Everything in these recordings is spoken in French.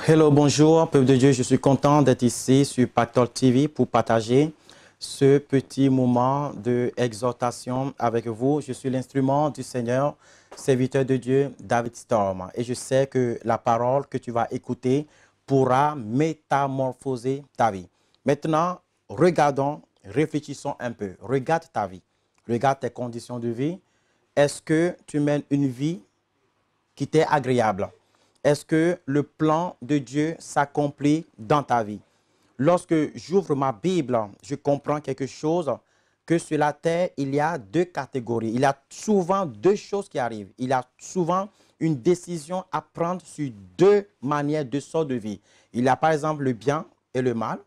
Hello, bonjour, peuple de Dieu. Je suis content d'être ici sur Pactol TV pour partager ce petit moment d'exhortation avec vous. Je suis l'instrument du Seigneur, serviteur de Dieu, David Storm. Et je sais que la parole que tu vas écouter pourra métamorphoser ta vie. Maintenant, regardons, réfléchissons un peu. Regarde ta vie. Regarde tes conditions de vie. Est-ce que tu mènes une vie qui t'est agréable? Est-ce que le plan de Dieu s'accomplit dans ta vie? Lorsque j'ouvre ma Bible, je comprends quelque chose, que sur la terre, il y a deux catégories. Il y a souvent deux choses qui arrivent. Il y a souvent une décision à prendre sur deux manières, deux sortes de vie. Il y a par exemple le bien et le mal.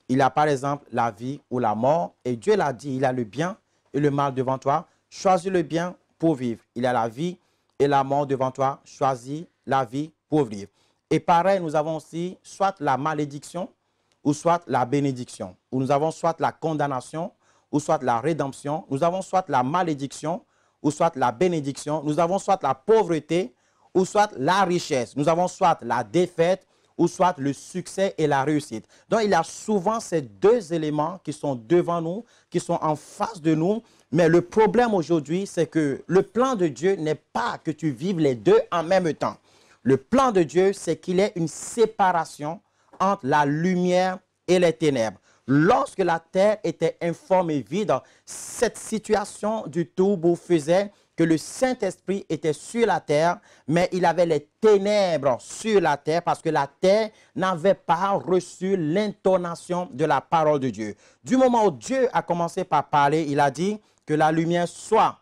Il y a par exemple la vie ou la mort. Et Dieu l'a dit, il y a le bien et le mal devant toi. Choisis le bien pour vivre. Il y a la vie et la mort devant toi. Choisis la vie pour vivre. Et pareil, nous avons aussi soit la malédiction ou soit la bénédiction. Ou nous avons soit la condamnation ou soit la rédemption. Nous avons soit la malédiction ou soit la bénédiction. Nous avons soit la pauvreté ou soit la richesse. Nous avons soit la défaite ou soit le succès et la réussite. Donc, il y a souvent ces deux éléments qui sont devant nous, qui sont en face de nous. Mais le problème aujourd'hui, c'est que le plan de Dieu n'est pas que tu vives les deux en même temps. Le plan de Dieu, c'est qu'il y ait une séparation entre la lumière et les ténèbres. Lorsque la terre était informe et vide, cette situation du tourbillon faisait que le Saint-Esprit était sur la terre, mais il avait les ténèbres sur la terre parce que la terre n'avait pas reçu l'intonation de la parole de Dieu. Du moment où Dieu a commencé par parler, il a dit que la lumière soit.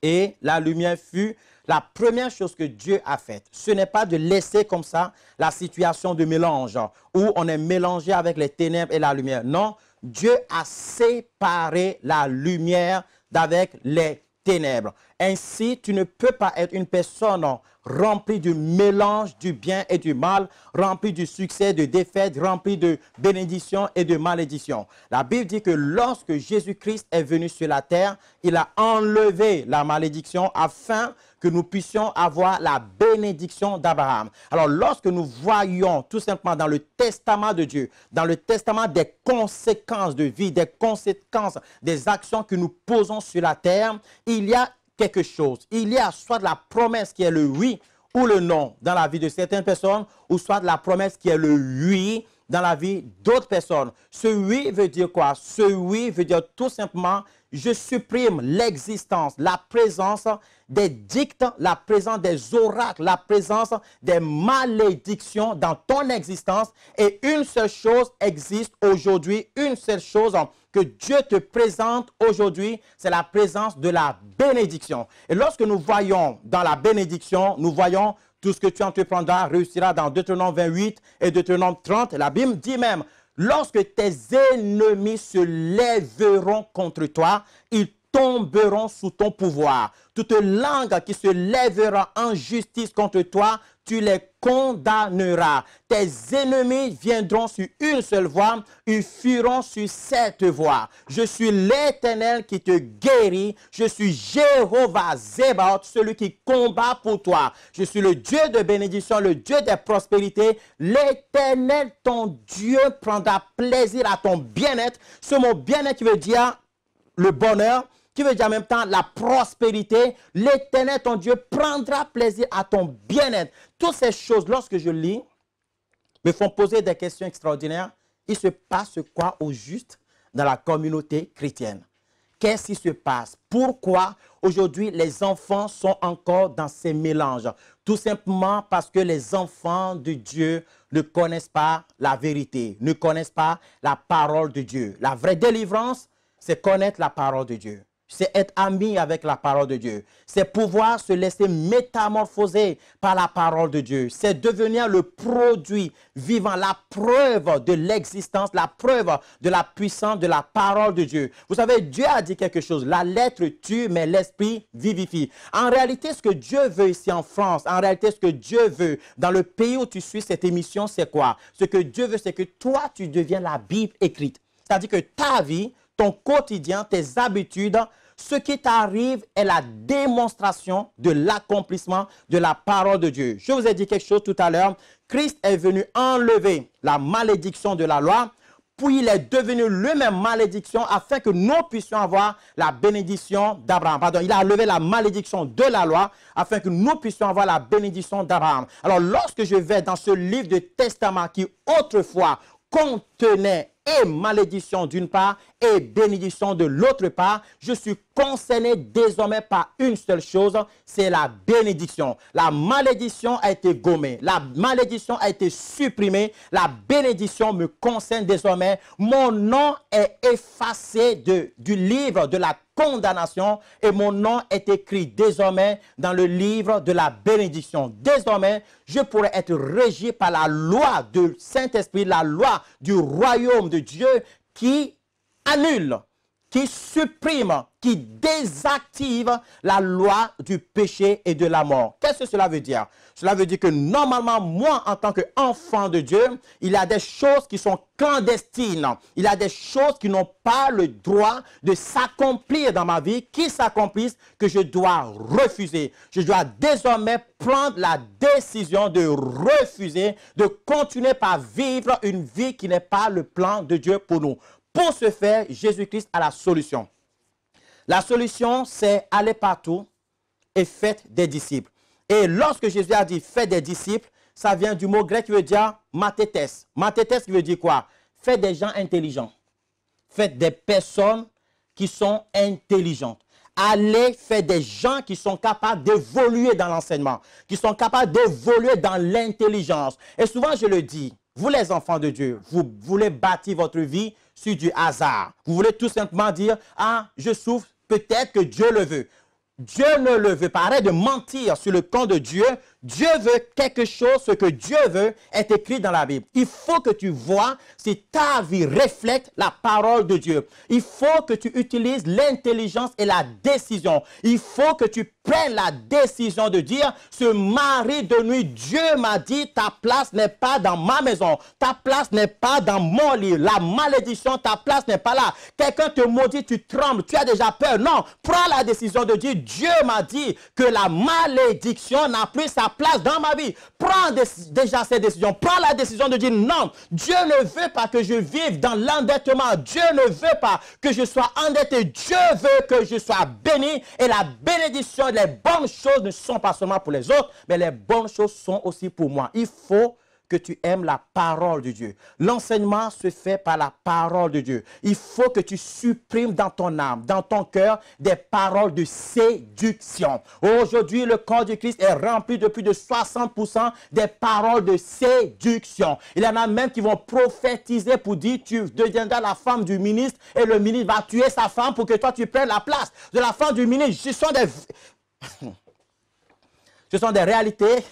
Et la lumière fut. La première chose que Dieu a faite, ce n'est pas de laisser comme ça la situation de mélange où on est mélangé avec les ténèbres et la lumière. Non, Dieu a séparé la lumière d'avec les ténèbres. Ainsi, tu ne peux pas être une personne remplie du mélange du bien et du mal, remplie du succès, de défaite, remplie de bénédiction et de malédiction. La Bible dit que lorsque Jésus-Christ est venu sur la terre, il a enlevé la malédiction afin que nous puissions avoir la bénédiction d'Abraham. Alors, lorsque nous voyons tout simplement dans le testament de Dieu, dans le testament des conséquences de vie, des conséquences des actions que nous posons sur la terre, il y a quelque chose. Il y a soit la promesse qui est le oui ou le non dans la vie de certaines personnes, ou soit la promesse qui est le oui dans la vie d'autres personnes. Ce oui veut dire quoi? Ce oui veut dire tout simplement, je supprime l'existence, la présence des dictes, la présence des oracles, la présence des malédictions dans ton existence. Et une seule chose existe aujourd'hui, une seule chose que Dieu te présente aujourd'hui, c'est la présence de la bénédiction. Et lorsque nous voyons dans la bénédiction, nous voyons tout ce que tu entreprendras réussira dans Deutéronome 28 et Deutéronome 30. La Bible dit même, lorsque tes ennemis se lèveront contre toi, ils tomberont sous ton pouvoir. Toute langue qui se lèvera en justice contre toi, tu les condamneras. Tes ennemis viendront sur une seule voie, ils fuiront sur sept voies. Je suis l'Éternel qui te guérit. Je suis Jéhovah Zébaoth, celui qui combat pour toi. Je suis le Dieu de bénédiction, le Dieu de prospérité. L'Éternel, ton Dieu, prendra plaisir à ton bien-être. Ce mot bien-être qui veut dire le bonheur, qui veut dire en même temps la prospérité. L'Éternel, ton Dieu, prendra plaisir à ton bien-être. Toutes ces choses, lorsque je lis, me font poser des questions extraordinaires. Il se passe quoi au juste dans la communauté chrétienne? Qu'est-ce qui se passe? Pourquoi aujourd'hui les enfants sont encore dans ces mélanges? Tout simplement parce que les enfants de Dieu ne connaissent pas la vérité, ne connaissent pas la parole de Dieu. La vraie délivrance, c'est connaître la parole de Dieu. C'est être ami avec la parole de Dieu. C'est pouvoir se laisser métamorphoser par la parole de Dieu. C'est devenir le produit vivant, la preuve de l'existence, la preuve de la puissance de la parole de Dieu. Vous savez, Dieu a dit quelque chose. La lettre tue, mais l'esprit vivifie. En réalité, ce que Dieu veut ici en France, en réalité, ce que Dieu veut dans le pays où tu suis cette émission, c'est quoi? Ce que Dieu veut, c'est que toi, tu deviens la Bible écrite. C'est-à-dire que ta vie, ton quotidien, tes habitudes, ce qui t'arrive est la démonstration de l'accomplissement de la parole de Dieu. Je vous ai dit quelque chose tout à l'heure. Christ est venu enlever la malédiction de la loi, puis il est devenu lui-même malédiction afin que nous puissions avoir la bénédiction d'Abraham. Pardon, il a enlevé la malédiction de la loi afin que nous puissions avoir la bénédiction d'Abraham. Alors, lorsque je vais dans ce livre de testament qui autrefois contenait et malédiction d'une part et bénédiction de l'autre part, je suis concerné désormais par une seule chose, c'est la bénédiction. La malédiction a été gommée, la malédiction a été supprimée, la bénédiction me concerne désormais. Mon nom est effacé du livre de la condamnation et mon nom est écrit désormais dans le livre de la bénédiction. Désormais, je pourrais être régi par la loi du Saint-Esprit, la loi du royaume de Dieu qui annule, qui supprime, qui désactive la loi du péché et de la mort. Qu'est-ce que cela veut dire? Cela veut dire que normalement, moi, en tant qu'enfant de Dieu, il y a des choses qui sont clandestines. Il y a des choses qui n'ont pas le droit de s'accomplir dans ma vie, qui s'accomplissent, que je dois refuser. Je dois désormais prendre la décision de refuser, de continuer par vivre une vie qui n'est pas le plan de Dieu pour nous. Pour ce faire, Jésus-Christ a la solution. La solution, c'est aller partout et faites des disciples. Et lorsque Jésus a dit faites des disciples, ça vient du mot grec qui veut dire mathetes. Mathetes qui veut dire quoi? Faites des gens intelligents. Faites des personnes qui sont intelligentes. Allez faire des gens qui sont capables d'évoluer dans l'enseignement, qui sont capables d'évoluer dans l'intelligence. Et souvent, je le dis, vous les enfants de Dieu, vous voulez bâtir votre vie sur du hasard. Vous voulez tout simplement dire, ah, je souffre, peut-être que Dieu le veut. Dieu ne le veut pas. Arrête de mentir sur le compte de Dieu. Dieu veut quelque chose, ce que Dieu veut est écrit dans la Bible. Il faut que tu vois si ta vie reflète la parole de Dieu. Il faut que tu utilises l'intelligence et la décision. Il faut que tu prennes la décision de dire, ce mari de nuit, Dieu m'a dit, ta place n'est pas dans ma maison. Ta place n'est pas dans mon lit. La malédiction, ta place n'est pas là. Quelqu'un te maudit, tu trembles, tu as déjà peur. Non, prends la décision de dire, Dieu m'a dit que la malédiction n'a plus sa place dans ma vie. Prends déjà cette décision. Prends la décision de dire non. Dieu ne veut pas que je vive dans l'endettement. Dieu ne veut pas que je sois endetté. Dieu veut que je sois béni. Et la bénédiction, les bonnes choses ne sont pas seulement pour les autres, mais les bonnes choses sont aussi pour moi. Il faut que tu aimes la parole de Dieu. L'enseignement se fait par la parole de Dieu. Il faut que tu supprimes dans ton âme, dans ton cœur, des paroles de séduction. Aujourd'hui, le corps du Christ est rempli de plus de 60% des paroles de séduction. Il y en a même qui vont prophétiser pour dire, tu deviendras la femme du ministre et le ministre va tuer sa femme pour que toi tu prennes la place de la femme du ministre. Ce sont des réalités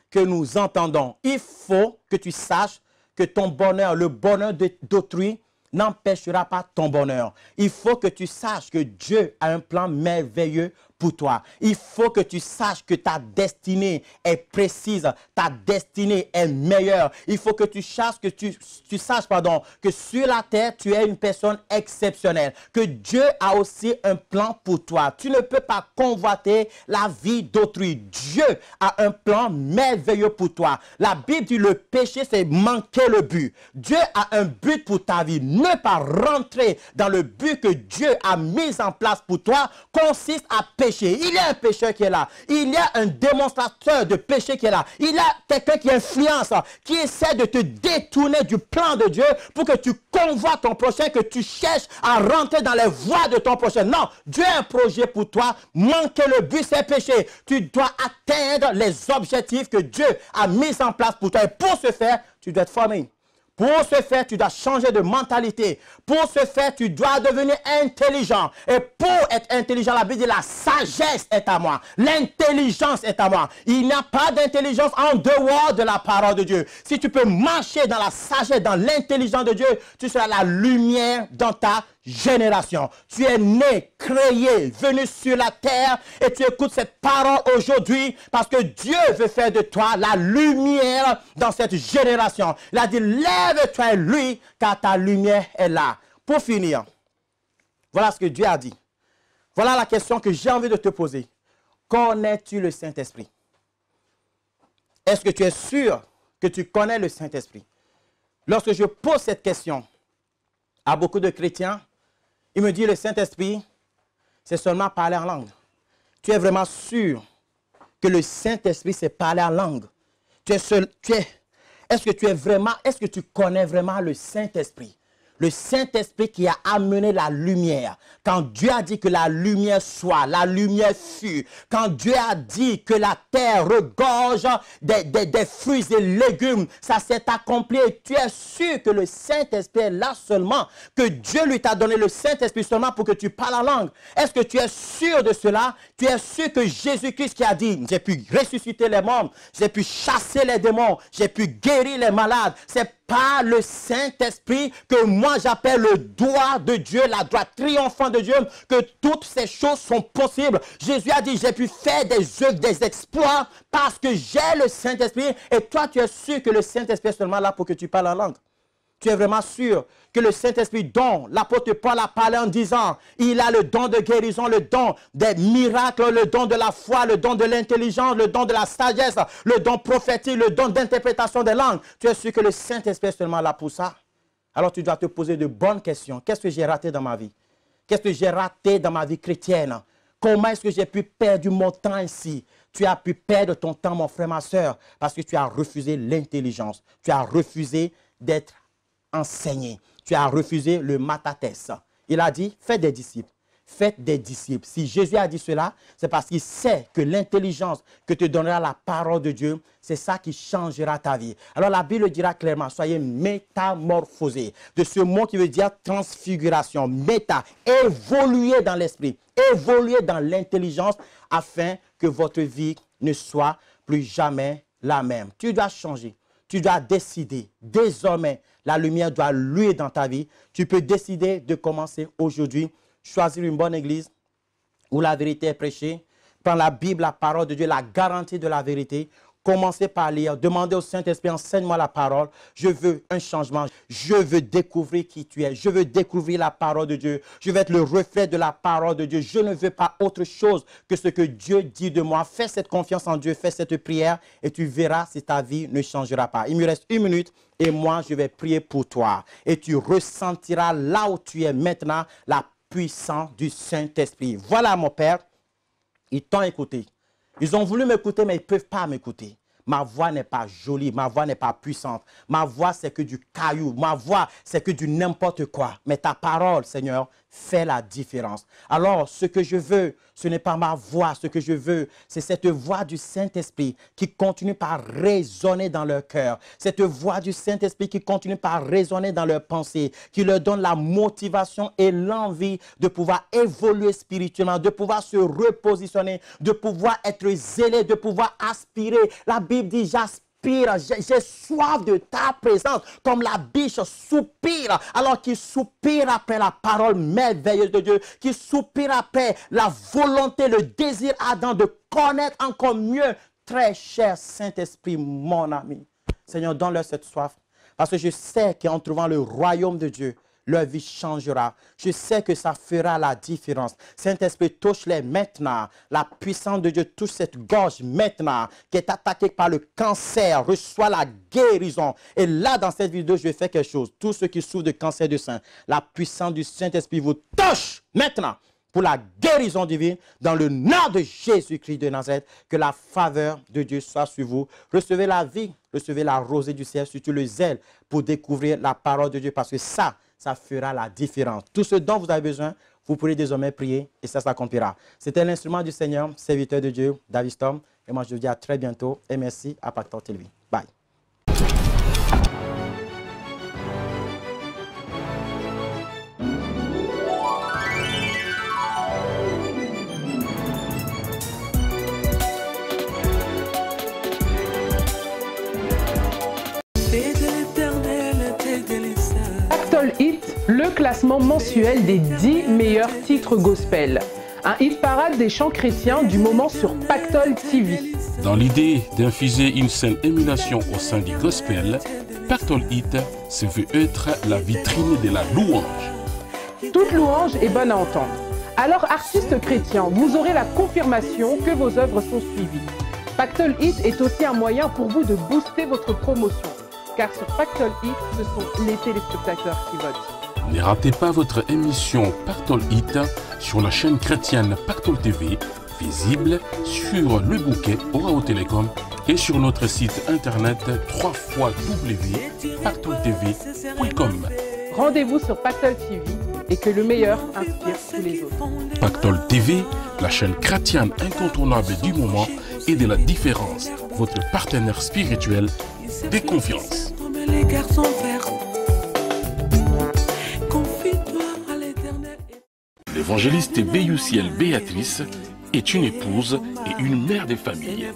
que nous entendons. Il faut que tu saches que ton bonheur, le bonheur d'autrui, n'empêchera pas ton bonheur. Il faut que tu saches que Dieu a un plan merveilleux pour toi. Il faut que tu saches que ta destinée est précise, ta destinée est meilleure. Il faut que tu saches que sur la terre, tu es une personne exceptionnelle, que Dieu a aussi un plan pour toi. Tu ne peux pas convoiter la vie d'autrui. Dieu a un plan merveilleux pour toi. La Bible dit le péché, c'est manquer le but. Dieu a un but pour ta vie. Ne pas rentrer dans le but que Dieu a mis en place pour toi consiste à pécher. Il y a un pécheur qui est là. Il y a un démonstrateur de péché qui est là. Il y a quelqu'un qui influence, qui essaie de te détourner du plan de Dieu pour que tu convoites ton prochain, que tu cherches à rentrer dans les voies de ton prochain. Non, Dieu a un projet pour toi. Manquer le but, c'est péché. Tu dois atteindre les objectifs que Dieu a mis en place pour toi. Et pour ce faire, tu dois être formé. Pour ce faire, tu dois changer de mentalité. Pour ce faire, tu dois devenir intelligent. Et pour être intelligent, la Bible dit la sagesse est à moi. L'intelligence est à moi. Il n'y a pas d'intelligence en dehors de la parole de Dieu. Si tu peux marcher dans la sagesse, dans l'intelligence de Dieu, tu seras la lumière dans ta génération. Tu es né, créé, venu sur la terre et tu écoutes cette parole aujourd'hui parce que Dieu veut faire de toi la lumière dans cette génération. Il a dit, lève-toi lui car ta lumière est là. Pour finir, voilà ce que Dieu a dit. Voilà la question que j'ai envie de te poser. Connais-tu le Saint-Esprit? Est-ce que tu es sûr que tu connais le Saint-Esprit? Lorsque je pose cette question à beaucoup de chrétiens, ils me disent le Saint-Esprit, c'est seulement parler en langue. Tu es vraiment sûr que le Saint-Esprit, c'est parler en langue? Est-ce que tu connais vraiment le Saint-Esprit? Le Saint-Esprit qui a amené la lumière. Quand Dieu a dit que la lumière soit, la lumière fut. Quand Dieu a dit que la terre regorge des fruits et légumes, ça s'est accompli. Et tu es sûr que le Saint-Esprit est là seulement, que Dieu lui t'a donné le Saint-Esprit seulement pour que tu parles en langue. Est-ce que tu es sûr de cela? Tu es sûr que Jésus-Christ qui a dit, j'ai pu ressusciter les morts, j'ai pu chasser les démons, j'ai pu guérir les malades. C'est par le Saint-Esprit que moi j'appelle le doigt de Dieu, la droite triomphante de Dieu, que toutes ces choses sont possibles. Jésus a dit, j'ai pu faire des œuvres, des exploits parce que j'ai le Saint-Esprit. Et toi, tu es sûr que le Saint-Esprit est seulement là pour que tu parles en langue? Tu es vraiment sûr que le Saint-Esprit, dont l'apôtre Paul a parlé en disant, il a le don de guérison, le don des miracles, le don de la foi, le don de l'intelligence, le don de la sagesse, le don prophétique, le don d'interprétation des langues. Tu es sûr que le Saint-Esprit est seulement là pour ça? Alors tu dois te poser de bonnes questions. Qu'est-ce que j'ai raté dans ma vie? Qu'est-ce que j'ai raté dans ma vie chrétienne? Comment est-ce que j'ai pu perdre mon temps ici? Tu as pu perdre ton temps, mon frère, ma soeur, parce que tu as refusé l'intelligence. Tu as refusé d'être enseigné. Tu as refusé le matathès. Il a dit, faites des disciples. Faites des disciples. Si Jésus a dit cela, c'est parce qu'il sait que l'intelligence que te donnera la parole de Dieu, c'est ça qui changera ta vie. Alors la Bible dira clairement, soyez métamorphosés. De ce mot qui veut dire transfiguration. Méta, évoluer dans l'esprit, évoluer dans l'intelligence afin que votre vie ne soit plus jamais la même. Tu dois changer. Tu dois décider. Désormais, la lumière doit luire dans ta vie. Tu peux décider de commencer aujourd'hui. Choisir une bonne église où la vérité est prêchée. Prendre la Bible, la parole de Dieu, la garantie de la vérité. Commencez par lire. Demandez au Saint-Esprit, enseigne-moi la parole. Je veux un changement. Je veux découvrir qui tu es. Je veux découvrir la parole de Dieu. Je veux être le reflet de la parole de Dieu. Je ne veux pas autre chose que ce que Dieu dit de moi. Fais cette confiance en Dieu. Fais cette prière et tu verras si ta vie ne changera pas. Il me reste 1 minute et moi, je vais prier pour toi. Et tu ressentiras là où tu es maintenant la puissance du Saint-Esprit. Voilà, mon Père, ils t'ont écouté. Ils ont voulu m'écouter, mais ils ne peuvent pas m'écouter. Ma voix n'est pas jolie, ma voix n'est pas puissante. Ma voix, c'est que du caillou. Ma voix, c'est que du n'importe quoi. Mais ta parole, Seigneur, fait la différence. Alors, ce que je veux, ce n'est pas ma voix. Ce que je veux, c'est cette voix du Saint-Esprit qui continue par résonner dans leur cœur. Cette voix du Saint-Esprit qui continue par résonner dans leurs pensées, qui leur donne la motivation et l'envie de pouvoir évoluer spirituellement, de pouvoir se repositionner, de pouvoir être zélé, de pouvoir aspirer. La Bible dit, j'aspire. J'ai soif de ta présence, comme la biche soupire, alors qu'il soupire après la parole merveilleuse de Dieu, qui soupire après la volonté, le désir ardent de connaître encore mieux. Très cher Saint-Esprit, mon ami. Seigneur, donne-leur cette soif, parce que je sais qu'en trouvant le royaume de Dieu, leur vie changera. Je sais que ça fera la différence. Saint-Esprit, touche-les maintenant. La puissance de Dieu touche cette gorge maintenant, qui est attaquée par le cancer. Reçois la guérison. Et là, dans cette vidéo, je vais faire quelque chose. Tous ceux qui souffrent de cancer du sein, la puissance du Saint-Esprit vous touche maintenant pour la guérison divine, dans le nom de Jésus-Christ de Nazareth. Que la faveur de Dieu soit sur vous. Recevez la vie, recevez la rosée du ciel, surtout le zèle pour découvrir la parole de Dieu, parce que ça fera la différence. Tout ce dont vous avez besoin, vous pourrez désormais prier et ça s'accomplira. C'était l'instrument du Seigneur, serviteur de Dieu, David Storm. Et moi, je vous dis à très bientôt et merci à Pactor TV. Bye. Le classement mensuel des 10 meilleurs titres gospel. Un hit parade des chants chrétiens du moment sur Pactol TV. Dans l'idée d'infuser une saine émulation au sein du gospel, Pactol Hit se veut être la vitrine de la louange. Toute louange est bonne à entendre. Alors, artistes chrétiens, vous aurez la confirmation que vos œuvres sont suivies. Pactol Hit est aussi un moyen pour vous de booster votre promotion. Car sur Pactol Hit, ce sont les téléspectateurs qui votent. Ne ratez pas votre émission Pactol Hit sur la chaîne chrétienne Pactol TV, visible sur le bouquet Orao Télécom et sur notre site internet www.pactoltv.com. Rendez-vous sur Pactol TV et que le meilleur inspire tous les autres. Pactol TV, la chaîne chrétienne incontournable du moment et de la différence, votre partenaire spirituel de confiance. L'évangéliste Béusiel Béatrice est une épouse et une mère de famille.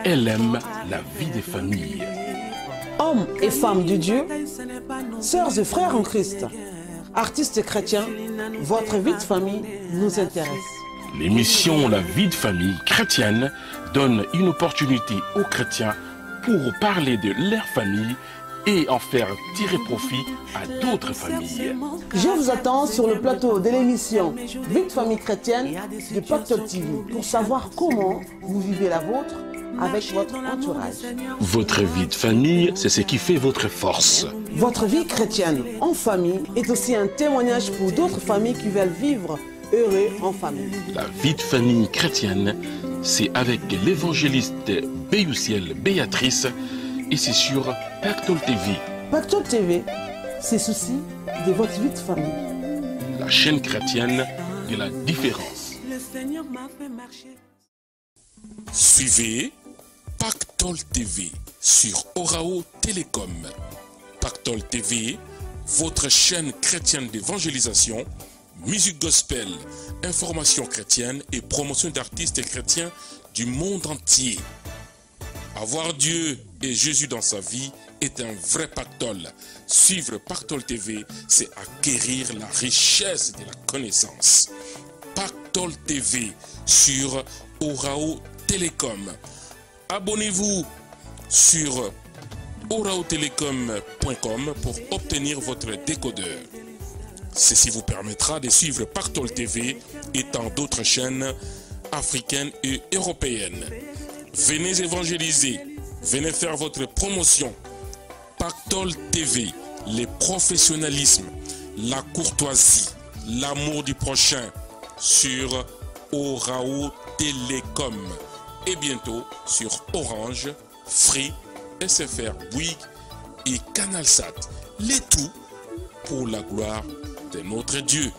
Elle aime la vie des familles. Hommes et femmes de Dieu, sœurs et frères en Christ, artistes chrétiens, votre vie de famille nous intéresse. L'émission La vie de famille chrétienne donne une opportunité aux chrétiens pour parler de leur famille et en faire tirer profit à d'autres familles. Je vous attends sur le plateau de l'émission Vie de famille chrétienne de Pactol TV pour savoir comment vous vivez la vôtre avec votre entourage. Votre vie de famille, c'est ce qui fait votre force. Votre vie chrétienne en famille est aussi un témoignage pour d'autres familles qui veulent vivre heureux en famille. La vie de famille chrétienne, c'est avec l'évangéliste Béusiel Béatrice et c'est sur Pactol TV. Pactol TV, c'est ceci de votre vie de famille. La chaîne chrétienne de la différence. Suivez Pactol TV sur Orao Télécom. Pactol TV, votre chaîne chrétienne d'évangélisation, musique gospel, information chrétienne et promotion d'artistes chrétiens du monde entier. Avoir Dieu et Jésus dans sa vie est un vrai pactole. Suivre Pactol TV, c'est acquérir la richesse de la connaissance. Pactol TV sur Orao Télécom. Abonnez-vous sur oraotelecom.com pour obtenir votre décodeur. Ceci vous permettra de suivre Pactol TV et tant d'autres chaînes africaines et européennes. Venez évangéliser, venez faire votre promotion. Pactol TV, le professionnalisme, la courtoisie, l'amour du prochain sur Orao Télécom et bientôt sur Orange, Free, SFR, Bouygues et Canalsat. Le tout pour la gloire de notre Dieu.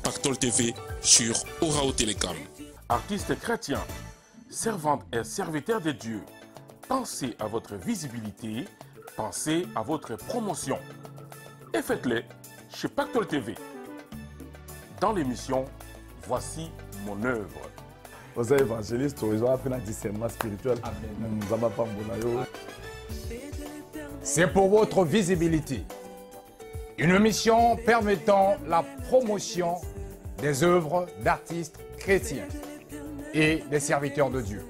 Pactol TV sur Orao Télécom. Artistes chrétiens, servantes et serviteurs de Dieu, pensez à votre visibilité, pensez à votre promotion et faites-le chez Pactol TV. Dans l'émission Voici mon œuvre. Aux évangélistes, ils ont appris un discernement spirituel. C'est pour votre visibilité. Une mission permettant la promotion des œuvres d'artistes chrétiens et des serviteurs de Dieu.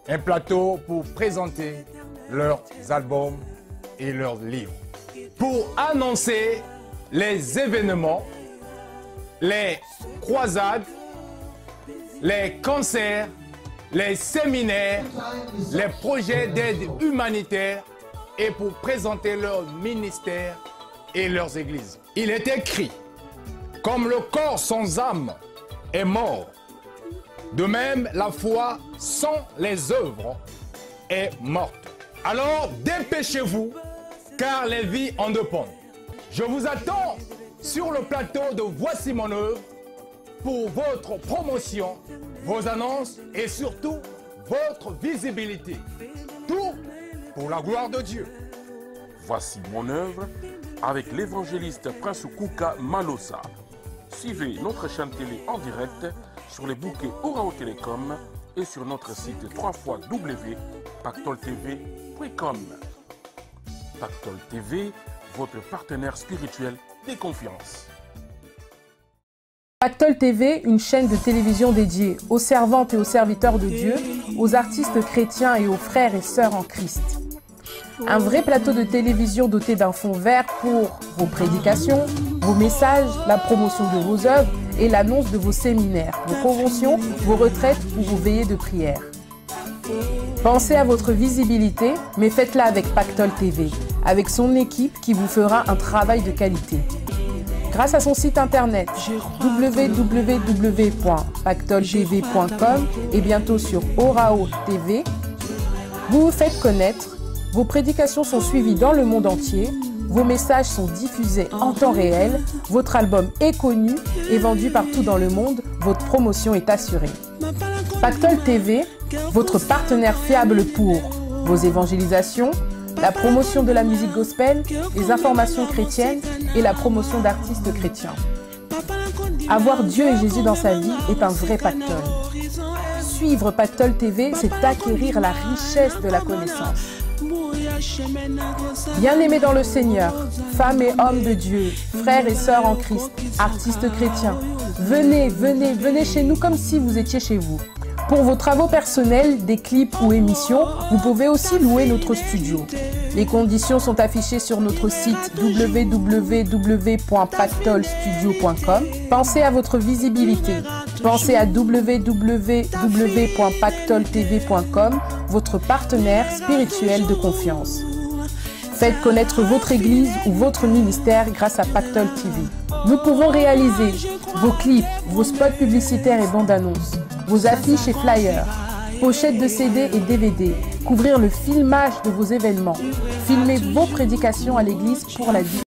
Un plateau pour présenter leurs albums et leurs livres. Pour annoncer les événements, les croisades, les concerts, les séminaires, les projets d'aide humanitaire et pour présenter leurs ministères et leurs églises. Il est écrit, comme le corps sans âme est mort, de même la foi sans les œuvres est morte. Alors dépêchez-vous, car les vies en dépendent. Je vous attends sur le plateau de Voici mon œuvre pour votre promotion, vos annonces et surtout votre visibilité. Tout pour la gloire de Dieu. Voici mon œuvre avec l'évangéliste Prince Kouka Malosa. Suivez notre chaîne télé en direct sur les bouquets Orao Télécom et sur notre site www.pactoltv.com. Pactol TV, votre partenaire spirituel de confiance. Pactol TV, une chaîne de télévision dédiée aux servantes et aux serviteurs de Dieu, aux artistes chrétiens et aux frères et sœurs en Christ. Un vrai plateau de télévision doté d'un fond vert pour vos prédications, vos messages, la promotion de vos œuvres et l'annonce de vos séminaires, vos conventions, vos retraites ou vos veillées de prière. Pensez à votre visibilité, mais faites-la avec Pactol TV, avec son équipe qui vous fera un travail de qualité. Grâce à son site internet www.pactoltv.com et bientôt sur Orao TV, vous vous faites connaître, vos prédications sont suivies dans le monde entier, vos messages sont diffusés en temps réel, votre album est connu et vendu partout dans le monde, votre promotion est assurée. Pactol TV, votre partenaire fiable pour vos évangélisations, la promotion de la musique gospel, les informations chrétiennes et la promotion d'artistes chrétiens. Avoir Dieu et Jésus dans sa vie est un vrai pactole. Suivre Pactol TV, c'est acquérir la richesse de la connaissance. Bien-aimés dans le Seigneur, femmes et hommes de Dieu, frères et sœurs en Christ, artistes chrétiens, venez chez nous comme si vous étiez chez vous. Pour vos travaux personnels, des clips ou émissions, vous pouvez aussi louer notre studio. Les conditions sont affichées sur notre site www.pactolstudio.com. Pensez à votre visibilité. Pensez à www.pactoltv.com, votre partenaire spirituel de confiance. Faites connaître votre église ou votre ministère grâce à Pactol TV. Nous pouvons réaliser vos clips, vos spots publicitaires et bandes annonces, vos affiches et flyers, pochettes de CD et DVD, couvrir le filmage de vos événements, filmer vos prédications à l'église pour la vie.